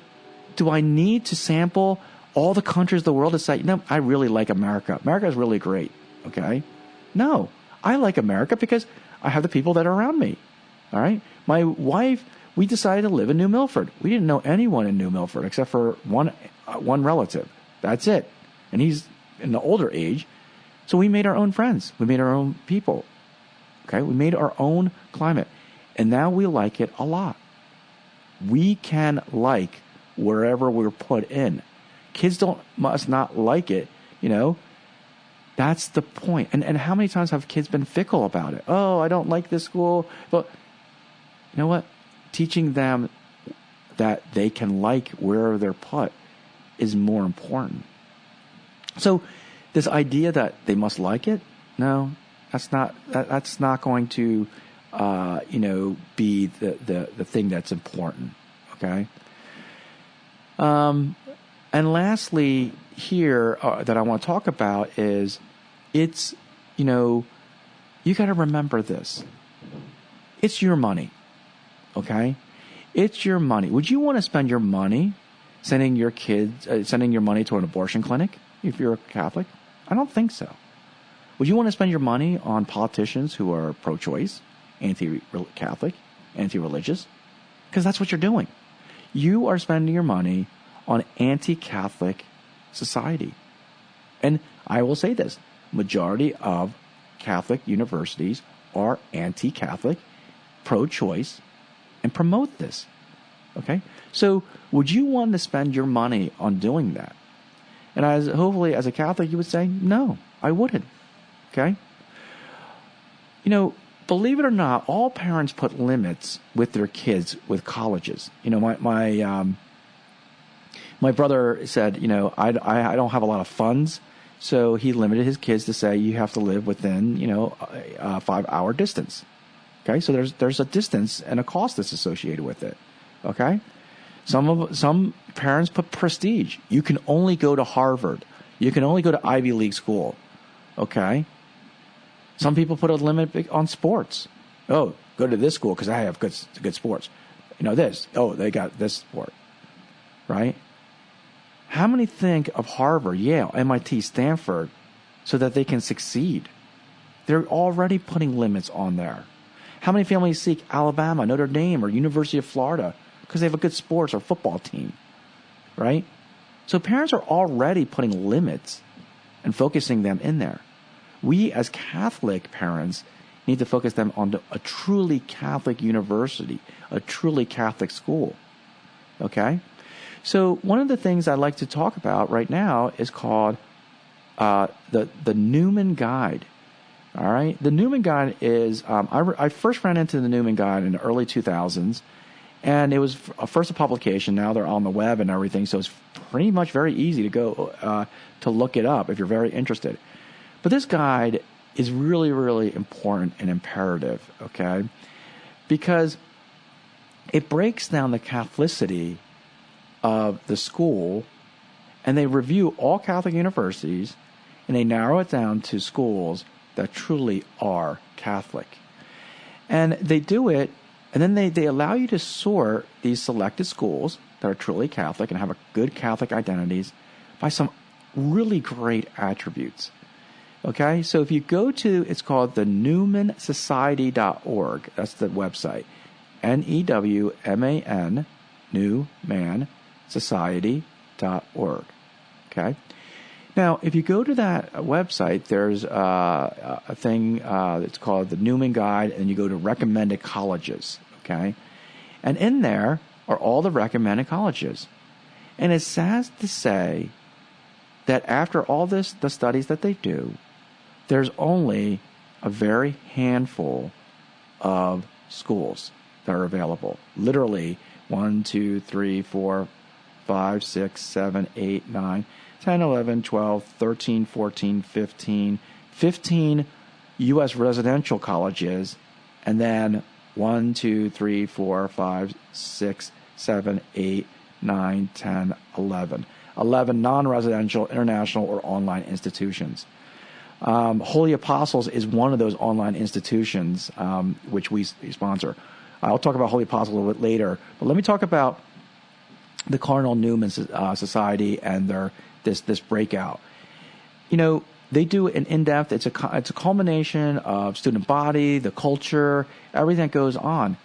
do I need to sample all the countries of the world decide, I really like America. America is really great. Okay? No, I like America because I have the people that are around me. All right? My wife, we decided to live in New Milford. We didn't know anyone in New Milford except for one relative. That's it. And he's in the older age. So we made our own friends. We made our own people. Okay? We made our own climate. And now we like it a lot. We can like wherever we're put in. Kids must not like it, That's the point. And how many times have kids been fickle about it? Oh, I don't like this school. But you know what? Teaching them that they can like wherever they're put is more important. So this idea that they must like it, no, that's not going to be the thing that's important. Okay. And lastly, here that I want to talk about is it's, you got to remember this. It's your money. Okay? It's your money. Would you want to spend your money sending your money to an abortion clinic if you're a Catholic? I don't think so. Would you want to spend your money on politicians who are pro-choice, anti-Catholic, anti-religious? Because that's what you're doing. You are spending your money on anti-Catholic society. And I will say this, majority of Catholic universities are anti-Catholic, pro-choice, and promote this. Okay? So would you want to spend your money on doing that? And hopefully as a Catholic you would say, no, I wouldn't. Okay? Believe it or not, all parents put limits with their kids with colleges. My brother said, I don't have a lot of funds, so he limited his kids to say you have to live within, a 5-hour distance. Okay, so there's a distance and a cost that's associated with it. Okay, some parents put prestige. You can only go to Harvard. You can only go to Ivy League school. Okay. Some people put a limit on sports. Oh, go to this school because I have good sports. This. Oh, they got this sport. Right? How many think of Harvard, Yale, MIT, Stanford so that they can succeed? They're already putting limits on there. How many families seek Alabama, Notre Dame, or University of Florida because they have a good sports or football team? Right? So parents are already putting limits and focusing them in there. We as Catholic parents need to focus them on a truly Catholic university, a truly Catholic school. Okay? So one of the things I'd like to talk about right now is called the Newman Guide. All right? The Newman Guide is, I first ran into the Newman Guide in the early 2000s, and it was first a publication. Now they're on the web and everything, so it's pretty much very easy to go to look it up if you're very interested. But this guide is really, really important and imperative, okay? Because it breaks down the Catholicity of the school, and they review all Catholic universities, and they narrow it down to schools that truly are Catholic. And they do it, and then they allow you to sort these selected schools that are truly Catholic and have a good Catholic identities by some really great attributes. Okay, so if you go to, it's called the newmansociety.org. That's the website. Newman, newmansociety.org. Okay. Now, if you go to that website, there's a thing that's called the Newman Guide, and you go to recommended colleges. Okay, and in there are all the recommended colleges. And it's sad to say that after all this, the studies that they do, there's only a very handful of schools that are available. Literally 1, 2, 3, 4, 5, 6, 7, 8, 9, 10, 11, 12, 13, 14, 15 U.S. residential colleges, and then 1, 2, 3, 4, 5, 6, 7, 8, 9, 10, 11. 11 non-residential, international, or online institutions. Holy Apostles is one of those online institutions which we sponsor. I'll talk about Holy Apostles a little bit later, but let me talk about the Cardinal Newman Society and this breakout. They do an in-depth. It's a culmination of student body, the culture, everything that goes on,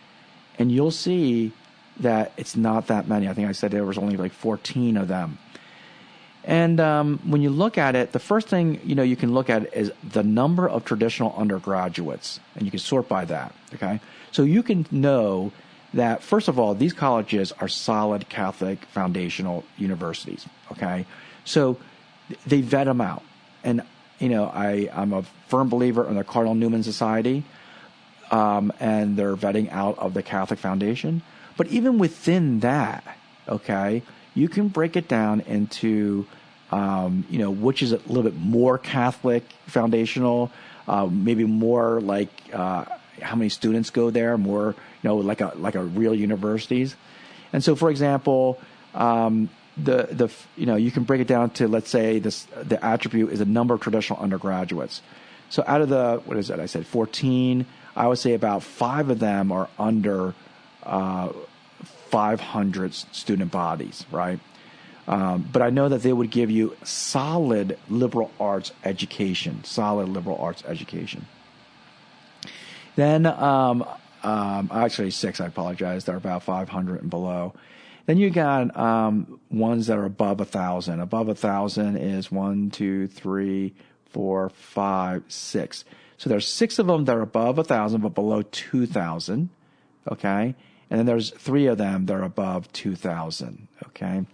and you'll see that it's not that many. I think I said there was only like 14 of them. And when you look at it, the first thing you can look at is the number of traditional undergraduates, and you can sort by that. Okay, so you can know that first of all, these colleges are solid Catholic foundational universities. Okay, so they vet them out, and I'm a firm believer in the Cardinal Newman Society, and they're vetting out of the Catholic Foundation. But even within that, okay, you can break it down into, which is a little bit more Catholic foundational, maybe more like how many students go there, more, like a real universities. And so, for example, you can break it down to, let's say the attribute is the number of traditional undergraduates. So out of the, what is it? I said 14. I would say about 5 of them are under 500 student bodies, right? But I know that they would give you solid liberal arts education. Then, actually 6, I apologize. They're about 500 and below. Then you got ones that are above 1,000. Above 1,000 is 1, 2, 3, 4, 5, 6. So there's 6 of them that are above 1,000 but below 2,000. Okay, and then there's 3 of them that are above 2,000. Okay,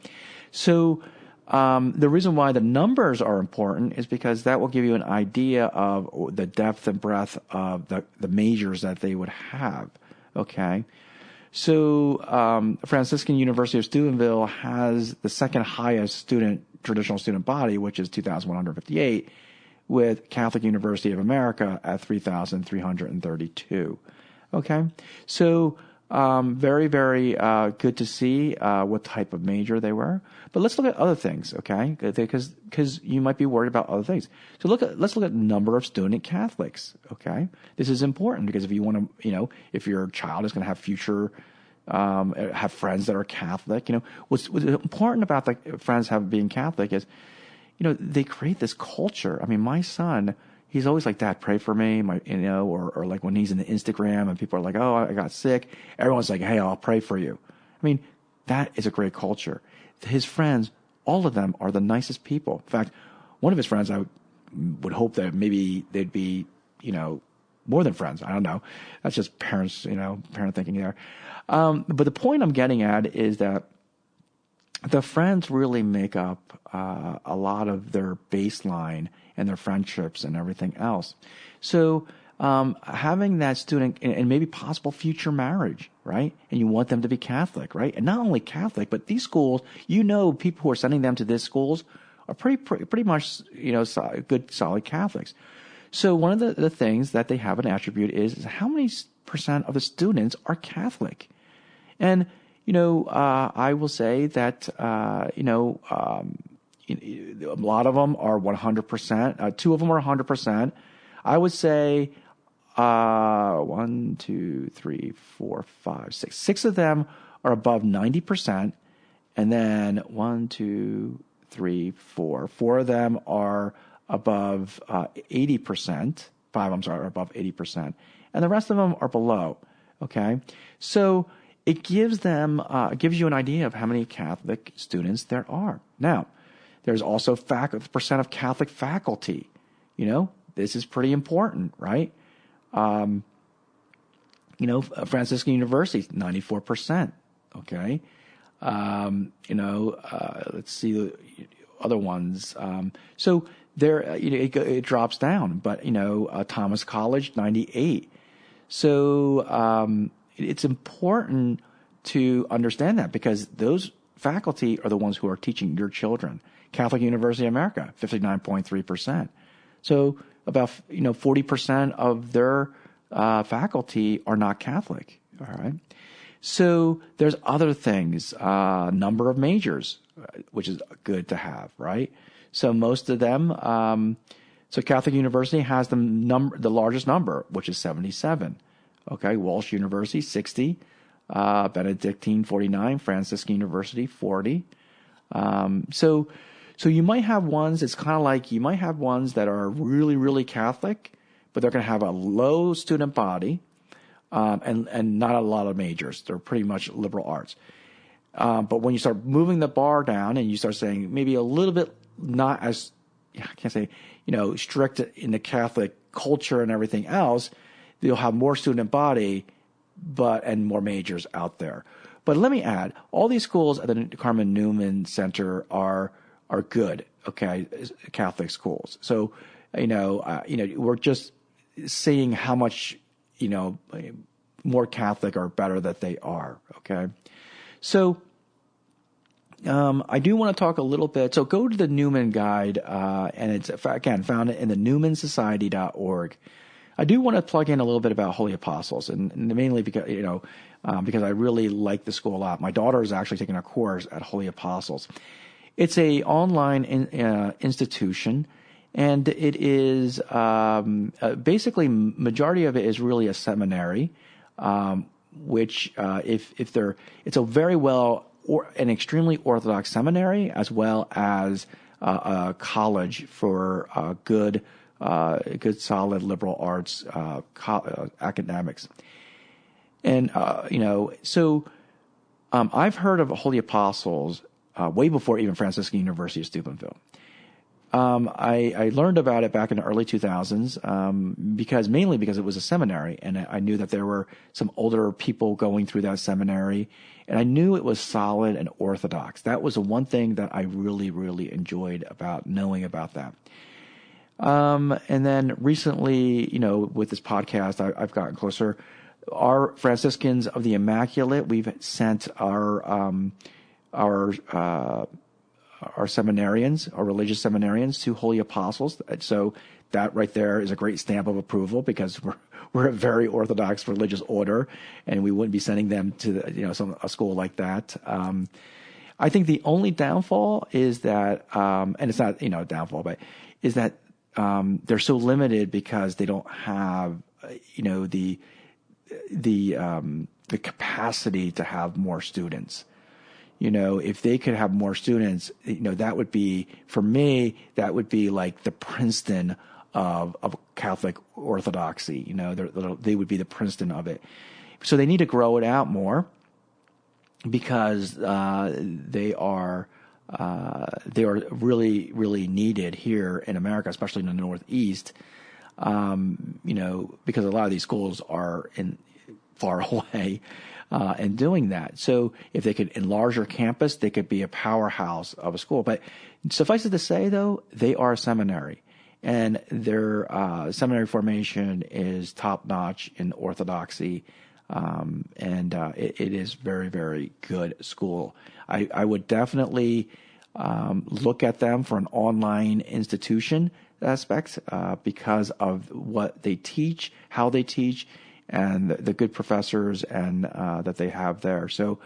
so the reason why the numbers are important is because that will give you an idea of the depth and breadth of the majors that they would have. Okay. So Franciscan University of Steubenville has the second highest traditional student body, which is 2,158, with Catholic University of America at 3,332. Okay, so very, very good to see what type of major they were. But let's look at other things, okay? Because you might be worried about other things. So let's look at number of student Catholics, okay? This is important because if you want to, if your child is going to have future, have friends that are Catholic, what's important about the friends being Catholic is, they create this culture. I mean, my son, he's always like, Dad, pray for me, or like when he's in the Instagram and people are like, oh, I got sick. Everyone's like, hey, I'll pray for you. I mean, that is a great culture. His friends, all of them are the nicest people. In fact, one of his friends, I would hope that maybe they'd be, more than friends. I don't know. That's just parents, parent thinking there. But the point I'm getting at is that the friends really make up a lot of their baseline and their friendships and everything else. So having that student and maybe possible future marriage, right? And you want them to be Catholic, right? And not only Catholic, but these schools, people who are sending them to these schools are pretty much, good, solid Catholics. So one of the things that they have an attribute is how many percent of the students are Catholic? And, I will say that, a lot of them are 100%. 2 of them are 100%. I would say 1, 2, 3, 4, 5, 6. 6 of them are above 90%. And then 1, 2, 3, 4. 4 of them are above 80%. 5 of them are above 80%. And the rest of them are below. Okay. So it gives you an idea of how many Catholic students there are. Now, there's also percent of Catholic faculty. This is pretty important, right? Franciscan University, 94%. Okay. Let's see the other ones. So there, it drops down, but, Thomas College, 98. So, it's important to understand that because those faculty are the ones who are teaching your children. Catholic University of America, 59.3%. So about 40% of their faculty are not Catholic. All right. So there's other things, number of majors, which is good to have, right? So most of them, so Catholic University has the largest number, which is 77. Okay, Walsh University, 60. Benedictine 49, Franciscan University 40. So you might have ones, it's kind of like you might have ones that are really, really Catholic, but they're going to have a low student body, and not a lot of majors. They're pretty much liberal arts. But when you start moving the bar down and you start saying maybe a little bit not as, I can't say, strict in the Catholic culture and everything else, you'll have more student body, and more majors out there. But let me add, all these schools at the Carmen Newman Center are good, okay, Catholic schools. So, we're just seeing how much, more Catholic or better that they are, okay? So, I do want to talk a little bit. So go to the Newman Guide, and it's, again, found in the newmansociety.org. I do want to plug in a little bit about Holy Apostles, and mainly because, because I really like the school a lot. My daughter is actually taking a course at Holy Apostles. It's a online institution, and it is basically majority of it is really a seminary, which it's a very well an extremely Orthodox seminary, as well as a college for good solid liberal arts academics. And so I've heard of Holy Apostles way before even Franciscan University of Steubenville. I learned about it back in the early 2000s mainly because it was a seminary, and I knew that there were some older people going through that seminary, and I knew it was solid and Orthodox. That was the one thing that I really, really enjoyed about knowing about that. And then recently, with this podcast, I've gotten closer. Our Franciscans of the Immaculate, we've sent our seminarians, our religious seminarians, to Holy Apostles. So that right there is a great stamp of approval, because we're a very Orthodox religious order, and we wouldn't be sending them to a school like that. I think the only downfall is that, and it's not a downfall, but is that they're so limited because they don't have the capacity to have more students. If they could have more students, that would be, for me, that would be like the Princeton of Catholic Orthodoxy. They would be the Princeton of it. So they need to grow it out more, because they are really, really needed here in America, especially in the Northeast. Because a lot of these schools are far away. And doing that. So if they could enlarge their campus, they could be a powerhouse of a school. But suffice it to say, though, they are a seminary, and their seminary formation is top-notch in Orthodoxy, and it is very, very good school. I would definitely look at them for an online institution aspect, because of what they teach, how they teach, and the good professors and that they have there. So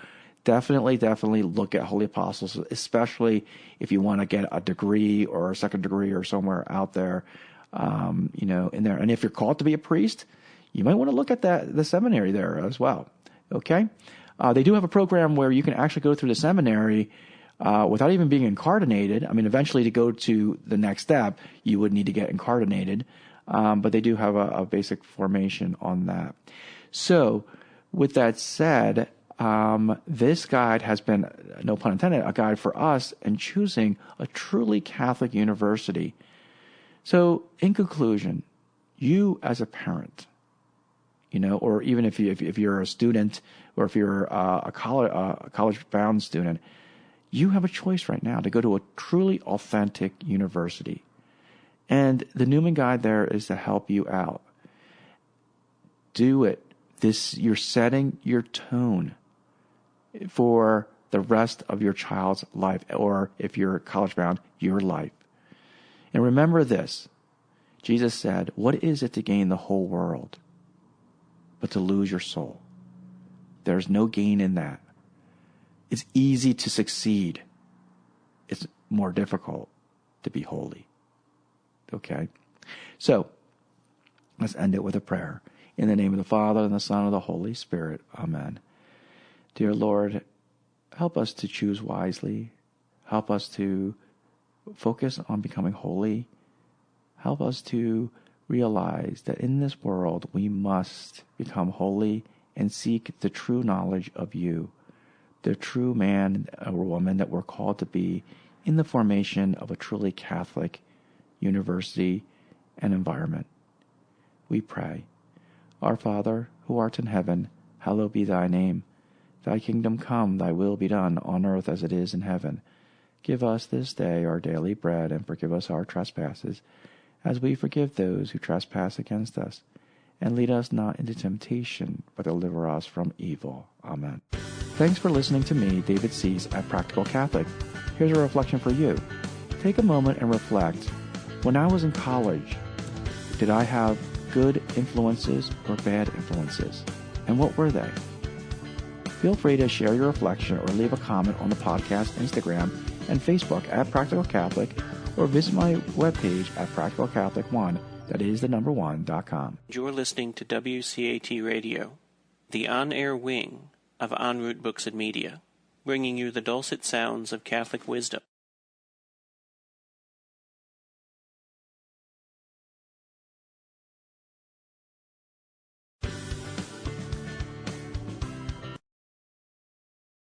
definitely look at Holy Apostles, especially if you want to get a degree or a second degree or somewhere out there, in there. And if you're called to be a priest, you might want to look at the seminary there as well. Okay? They do have a program where you can actually go through the seminary without even being incardinated. I mean, eventually to go to the next step, you would need to get incardinated. But they do have a basic formation on that. So with that said, this guide has been, no pun intended, a guide for us in choosing a truly Catholic university. So in conclusion, you as a parent, or even if you're a student, or if you're a college-bound student, you have a choice right now to go to a truly authentic university. And the Newman Guide there is to help you out. Do it. You're setting your tone for the rest of your child's life, or if you're college bound, your life. And remember this. Jesus said, "What is it to gain the whole world, but to lose your soul?" There's no gain in that. It's easy to succeed. It's more difficult to be holy. Okay? So, let's end it with a prayer. In the name of the Father, and the Son, and the Holy Spirit. Amen. Dear Lord, help us to choose wisely. Help us to focus on becoming holy. Help us to realize that in this world we must become holy and seek the true knowledge of you, the true man or woman that we're called to be in the formation of a truly Catholic university and environment. We pray, Our Father, who art in heaven, hallowed be thy name. Thy kingdom come, thy will be done, on earth as it is in heaven. Give us this day our daily bread, and forgive us our trespasses, as we forgive those who trespass against us. And lead us not into temptation, but deliver us from evil. Amen. Thanks for listening to me, David Suess, at Practical Catholic. Here's a reflection for you. Take a moment and reflect. When I was in college, did I have good influences or bad influences? And what were they? Feel free to share your reflection or leave a comment on the podcast, Instagram, and Facebook at Practical Catholic, or visit my webpage at practicalcatholic1, that is the number 1.com. You're listening to WCAT Radio, the on-air wing of En Route Books and Media, bringing you the dulcet sounds of Catholic wisdom.